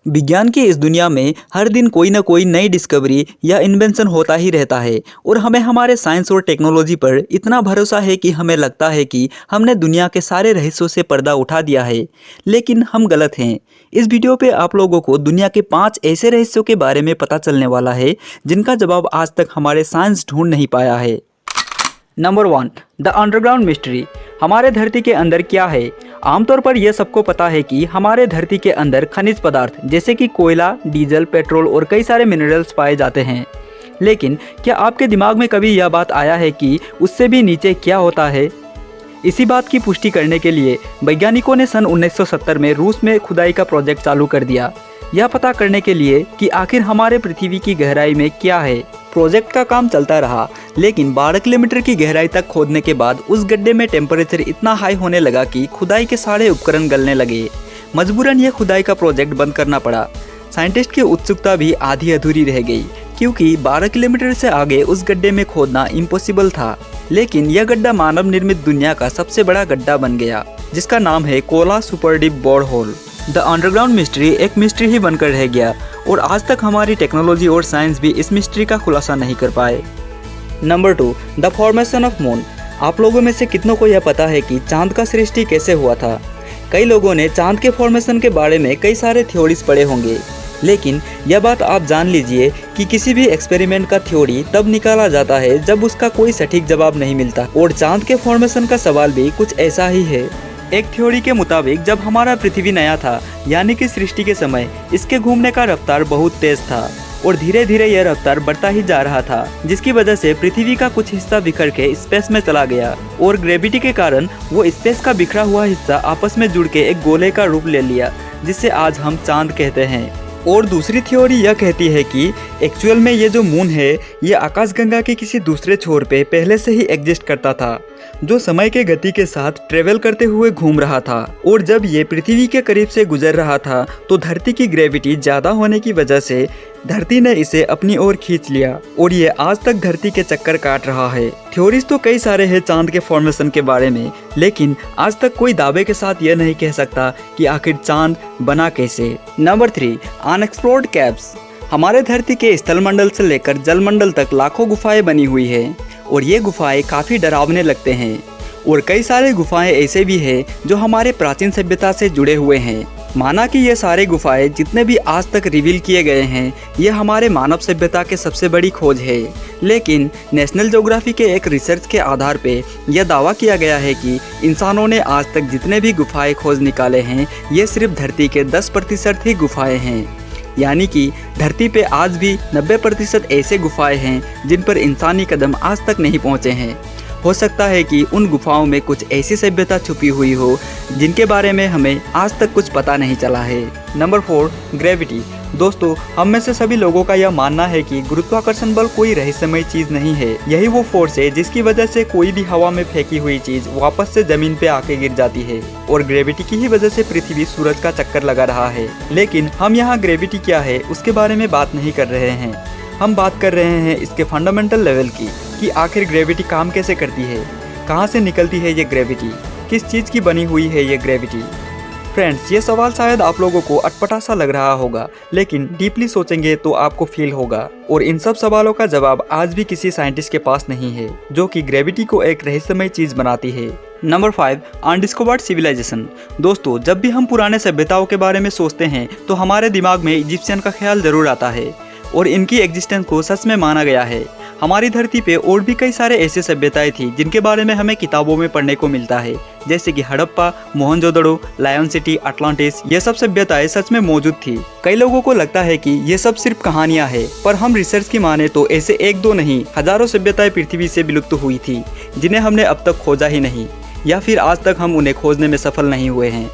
विज्ञान की इस दुनिया में हर दिन कोई ना कोई नई डिस्कवरी या इन्वेंशन होता ही रहता है और हमें हमारे साइंस और टेक्नोलॉजी पर इतना भरोसा है कि हमें लगता है कि हमने दुनिया के सारे रहस्यों से पर्दा उठा दिया है, लेकिन हम गलत हैं। इस वीडियो पे आप लोगों को दुनिया के 5 ऐसे रहस्यों के बारे में पता चलने वाला है जिनका जवाब आज तक हमारे साइंस ढूंढ नहीं पाया है। Number 1, the underground mystery. हमारे धरती के अंदर क्या है? आमतौर पर यह सबको पता है कि हमारे धरती के अंदर खनिज पदार्थ जैसे कि कोयला, डीजल, पेट्रोल और कई सारे मिनरल्स पाए जाते हैं। लेकिन क्या आपके दिमाग में कभी यह बात आया है कि उससे भी नीचे क्या होता है? इसी बात की पुष्टि करने के लिए वैज्ञानिकों ने सन 1970 में रूस में खुदाई का प्रोजेक्ट चालू कर दिया, यह पता करने के लिए कि आखिर हमारे पृथ्वी की गहराई में क्या है। प्रोजेक्ट का काम चलता रहा, लेकिन 12 किलोमीटर की गहराई तक खोदने के बाद उस गड्ढे में टेम्परेचर इतना हाई होने लगा कि खुदाई के सारे उपकरण गलने लगे। मजबूरन यह खुदाई का प्रोजेक्ट बंद करना पड़ा। साइंटिस्ट की उत्सुकता भी आधी अधूरी रह गई, क्योंकि 12 किलोमीटर से आगे उस गड्ढे में खोदना इम्पॉसिबल था। लेकिन यह गड्ढा मानव निर्मित दुनिया का सबसे बड़ा गड्ढा बन गया, जिसका नाम है Kola super deep bore hole. The underground mystery एक मिस्ट्री ही बनकर रह गया और आज तक हमारी टेक्नोलॉजी और साइंस भी इस मिस्ट्री का खुलासा नहीं कर पाए। Number 2, the formation of moon. आप लोगों में से कितनों को यह पता है कि चांद का सृष्टि कैसे हुआ था? कई लोगों ने चांद के फॉर्मेशन के बारे में कई सारे थ्योरीज पढ़े होंगे, लेकिन यह बात आप जान लीजिए कि किसी भी एक्सपेरिमेंट का थ्योरी तब निकाला जाता है जब उसका कोई सटीक जवाब नहीं मिलता, और चांद के फॉर्मेशन का सवाल भी कुछ ऐसा ही है। एक थ्योरी के मुताबिक जब हमारा पृथ्वी नया था, यानी कि सृष्टि के समय, इसके घूमने का रफ्तार बहुत तेज था और धीरे धीरे यह रफ्तार बढ़ता ही जा रहा था, जिसकी वजह से पृथ्वी का कुछ हिस्सा बिखर के स्पेस में चला गया और ग्रेविटी के कारण वो स्पेस का बिखरा हुआ हिस्सा आपस में जुड़ के एक गोले का रूप ले लिया, जिसे आज हम चांद कहते हैं। और दूसरी थ्योरी यह कहती है कि एक्चुअल में ये जो मून है, ये आकाशगंगा के किसी दूसरे छोर पे पहले से ही एग्जिस्ट करता था, जो समय के गति के साथ ट्रेवल करते हुए घूम रहा था, और जब ये पृथ्वी के करीब से गुजर रहा था तो धरती की ग्रेविटी ज़्यादा होने की वजह से धरती ने इसे अपनी ओर खींच लिया और ये आज तक धरती के चक्कर काट रहा है। थ्योरीज तो कई सारे हैं चांद के फॉर्मेशन के बारे में, लेकिन आज तक कोई दावे के साथ यह नहीं कह सकता कि आखिर चांद बना कैसे। Number 3, unexplored caves. हमारे धरती के स्थलमंडल से लेकर जलमंडल तक लाखों गुफाएं बनी हुई है और ये गुफाएं काफ़ी डरावने लगते हैं, और कई सारे गुफाएं ऐसे भी हैं जो हमारे प्राचीन सभ्यता से जुड़े हुए हैं। माना कि ये सारे गुफाएं जितने भी आज तक रिवील किए गए हैं, ये हमारे मानव सभ्यता के सबसे बड़ी खोज है। लेकिन नेशनल ज्योग्राफी के एक रिसर्च के आधार पे यह दावा किया गया है कि इंसानों ने आज तक जितने भी गुफाएं खोज निकाले हैं, ये सिर्फ धरती के 10% ही गुफाएं हैं। यानी कि धरती पे आज भी 90% ऐसे गुफाएं हैं जिन पर इंसानी कदम आज तक नहीं पहुंचे हैं। हो सकता है कि उन गुफाओं में कुछ ऐसी सभ्यता छुपी हुई हो जिनके बारे में हमें आज तक कुछ पता नहीं चला है। Number 4, gravity. दोस्तों, हम में से सभी लोगों का यह मानना है कि गुरुत्वाकर्षण बल कोई रहस्यमय चीज नहीं है। यही वो फोर्स है जिसकी वजह से कोई भी हवा में फेंकी हुई चीज वापस से जमीन पे आके गिर जाती है, और ग्रेविटी की ही वजह से पृथ्वी सूरज का चक्कर लगा रहा है। लेकिन हम यहाँ ग्रेविटी क्या है उसके बारे में बात नहीं कर रहे हैं। हम बात कर रहे हैं इसके फंडामेंटल लेवल की, कि आखिर ग्रेविटी काम कैसे करती है, कहाँ से निकलती है ये ग्रेविटी, किस चीज़ की बनी हुई है ये ग्रेविटी। फ्रेंड्स, ये सवाल शायद आप लोगों को अटपटा सा लग रहा होगा, लेकिन डीपली सोचेंगे तो आपको फील होगा। और इन सब सवालों का जवाब आज भी किसी साइंटिस्ट के पास नहीं है जो कि ग्रेविटी को एक रहस्यमय चीज़ बनाती है। Number 5, undiscovered civilization. दोस्तों, जब भी हम पुराने सभ्यताओं के बारे में सोचते हैं तो हमारे दिमाग में इजिप्शियन का ख्याल जरूर आता है, और इनकी एग्जिस्टेंस को सच में माना गया है। हमारी धरती पे और भी कई सारे ऐसे सभ्यताएं थी जिनके बारे में हमें किताबों में पढ़ने को मिलता है, जैसे कि Harappa, Mohenjodaro, lion city, Atlantis. ये सब सभ्यताएं सच में मौजूद थी। कई लोगों को लगता है कि ये सब सिर्फ कहानियां हैं, पर हम रिसर्च की माने तो ऐसे 1-2 नहीं, हजारों सभ्यताएं पृथ्वी से विलुप्त हुई थी जिन्हें हमने अब तक खोजा ही नहीं, या फिर आज तक हम उन्हें खोजने में सफल नहीं हुए हैं।